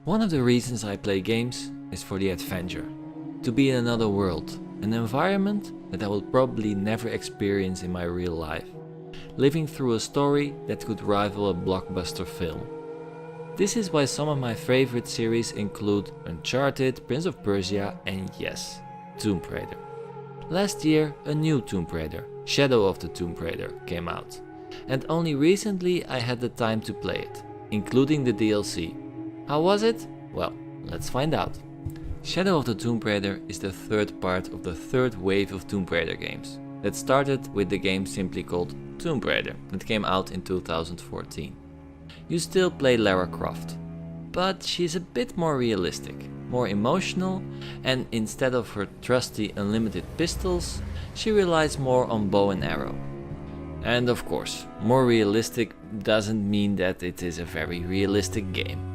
One of the reasons I play games is for the adventure. To be in another world, an environment that I will probably never experience in my real life. Living through a story that could rival a blockbuster film. This is why some of my favorite series include Uncharted, Prince of Persia and yes, Tomb Raider. Last year, a new Tomb Raider, Shadow of the Tomb Raider, came out. And only recently I had the time to play it, including the DLC. How was it? Well, let's find out. Shadow of the Tomb Raider is the third part of the third wave of Tomb Raider games that started with the game simply called Tomb Raider that came out in 2014. You still play Lara Croft, but she's a bit more realistic, more emotional, and instead of her trusty unlimited pistols, she relies more on bow and arrow. And of course, more realistic doesn't mean that it is a very realistic game.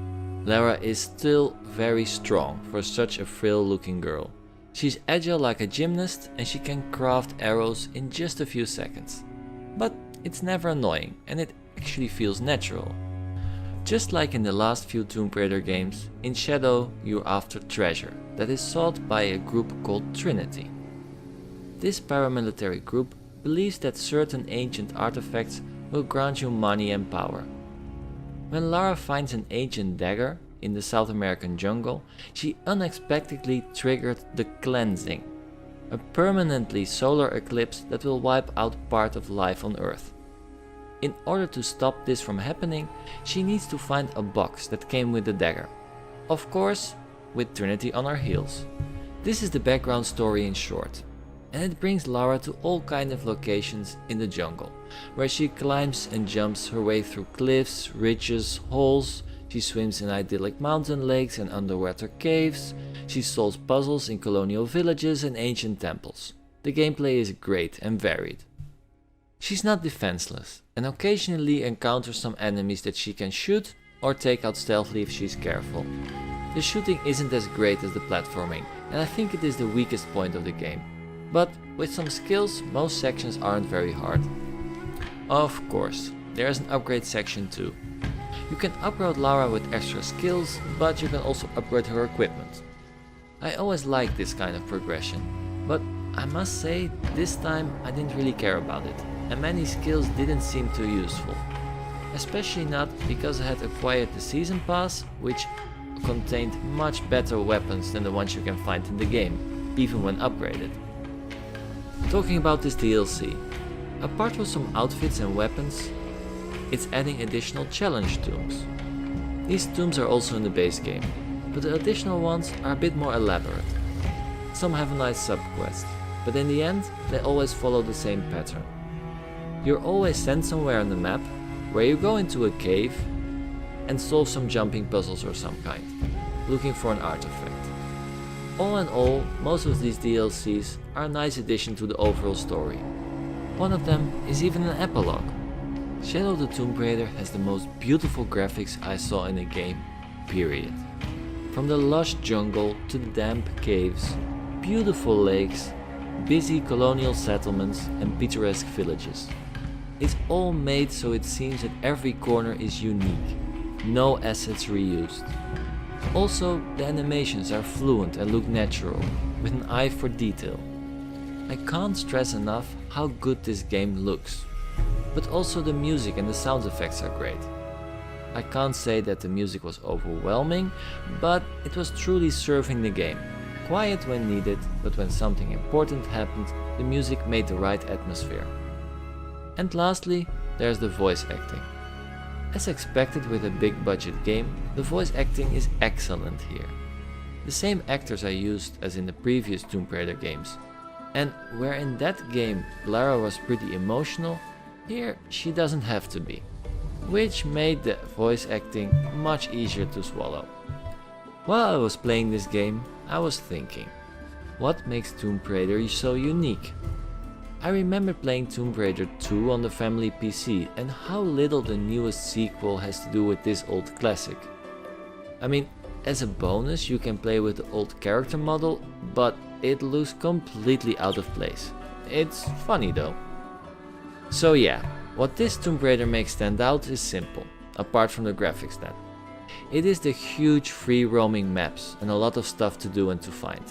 Lara is still very strong for such a frail looking girl. She's agile like a gymnast and she can craft arrows in just a few seconds. But it's never annoying and it actually feels natural. Just like in the last few Tomb Raider games, in Shadow you're after treasure that is sought by a group called Trinity. This paramilitary group believes that certain ancient artifacts will grant you money and power. When Lara finds an ancient dagger in the South American jungle, she unexpectedly triggered the Cleansing, a permanently solar eclipse that will wipe out part of life on Earth. In order to stop this from happening, she needs to find a box that came with the dagger. Of course, with Trinity on her heels. This is the background story in short. And it brings Lara to all kinds of locations in the jungle, where she climbs and jumps her way through cliffs, ridges, holes. She swims in idyllic mountain lakes and underwater caves. She solves puzzles in colonial villages and ancient temples. The gameplay is great and varied. She's not defenseless and occasionally encounters some enemies that she can shoot or take out stealthily if she's careful. The shooting isn't as great as the platforming, and I think it is the weakest point of the game. But with some skills, most sections aren't very hard. Of course, there is an upgrade section too. You can upgrade Lara with extra skills, but you can also upgrade her equipment. I always like this kind of progression, but I must say this time I didn't really care about it, and many skills didn't seem too useful. Especially not because I had acquired the Season Pass, which contained much better weapons than the ones you can find in the game, even when upgraded. Talking about this DLC, apart from some outfits and weapons, it's adding additional challenge tombs. These tombs are also in the base game, but the additional ones are a bit more elaborate. Some have a nice sub-quest, but in the end they always follow the same pattern. You're always sent somewhere on the map where you go into a cave and solve some jumping puzzles or some kind, looking for an artifact. All in all, most of these DLCs are a nice addition to the overall story. One of them is even an epilogue. Shadow of the Tomb Raider has the most beautiful graphics I saw in a game, period. From the lush jungle to the damp caves, beautiful lakes, busy colonial settlements and picturesque villages. It's all made so it seems that every corner is unique, no assets reused. Also, the animations are fluent and look natural, with an eye for detail. I can't stress enough how good this game looks. But also the music and the sound effects are great. I can't say that the music was overwhelming, but it was truly serving the game. Quiet when needed, but when something important happened, the music made the right atmosphere. And lastly, there's the voice acting. As expected with a big budget game, the voice acting is excellent here. The same actors are used as in the previous Tomb Raider games. And where in that game Lara was pretty emotional, here she doesn't have to be, which made the voice acting much easier to swallow. While I was playing this game, I was thinking, what makes Tomb Raider so unique? I remember playing Tomb Raider 2 on the family PC and how little the newest sequel has to do with this old classic. I mean, as a bonus you can play with the old character model, but it looks completely out of place. It's funny though. So yeah, what this Tomb Raider makes stand out is simple, apart from the graphics then. It is the huge free roaming maps and a lot of stuff to do and to find.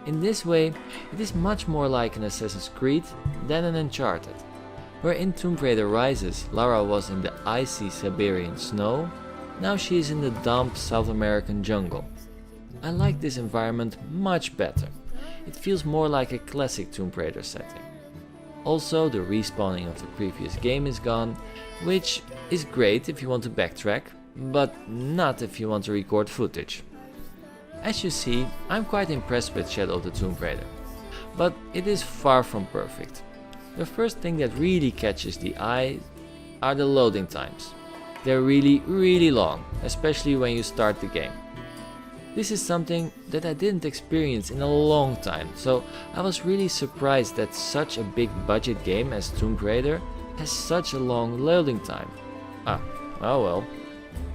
In this way, it is much more like an Assassin's Creed than an Uncharted. Where in Tomb Raider Rises, Lara was in the icy Siberian snow, now she is in the damp South American jungle. I like this environment much better. It feels more like a classic Tomb Raider setting. Also, the respawning of the previous game is gone, which is great if you want to backtrack, but not if you want to record footage. As you see, I'm quite impressed with Shadow of the Tomb Raider, but it is far from perfect. The first thing that really catches the eye are the loading times. They're really long, especially when you start the game. This is something that I didn't experience in a long time, so I was really surprised that such a big budget game as Tomb Raider has such a long loading time. Oh well.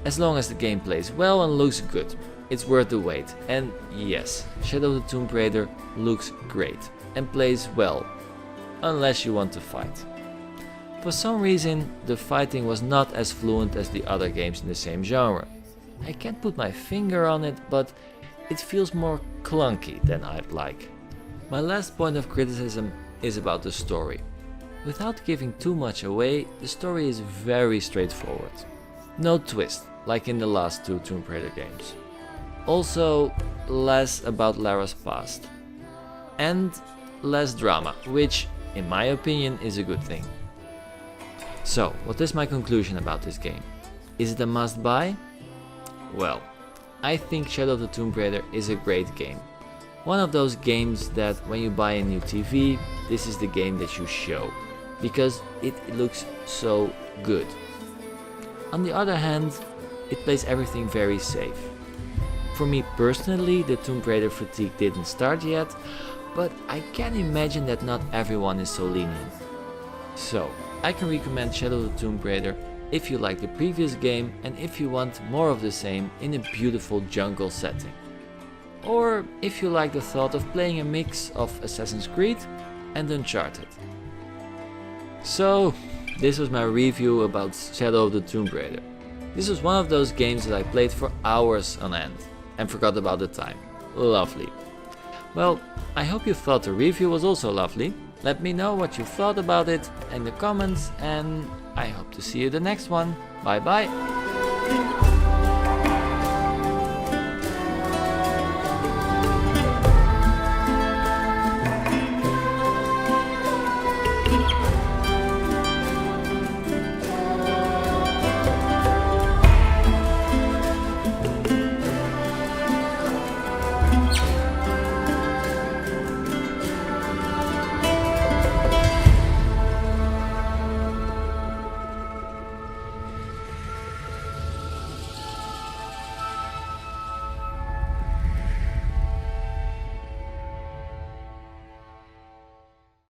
As long as the game plays well and looks good, it's worth the wait. And yes, Shadow of the Tomb Raider looks great and plays well, unless you want to fight. For some reason, the fighting was not as fluent as the other games in the same genre. I can't put my finger on it, but it feels more clunky than I'd like. My last point of criticism is about the story. Without giving too much away, the story is very straightforward. No twist, like in the last two Tomb Raider games. Also, less about Lara's past. And less drama, which, in my opinion, is a good thing. So, what is my conclusion about this game? Is it a must-buy? Well, I think Shadow of the Tomb Raider is a great game. One of those games that when you buy a new TV, this is the game that you show, because it looks so good. On the other hand, it plays everything very safe. For me personally, the Tomb Raider fatigue didn't start yet, but I can imagine that not everyone is so lenient. So, I can recommend Shadow of the Tomb Raider if you like the previous game and if you want more of the same in a beautiful jungle setting. Or if you like the thought of playing a mix of Assassin's Creed and Uncharted. So, this was my review about Shadow of the Tomb Raider. This was one of those games that I played for hours on end and forgot about the time. Lovely. Well, I hope you thought the review was also lovely. Let me know what you thought about it in the comments, and I hope to see you the next one. Bye bye!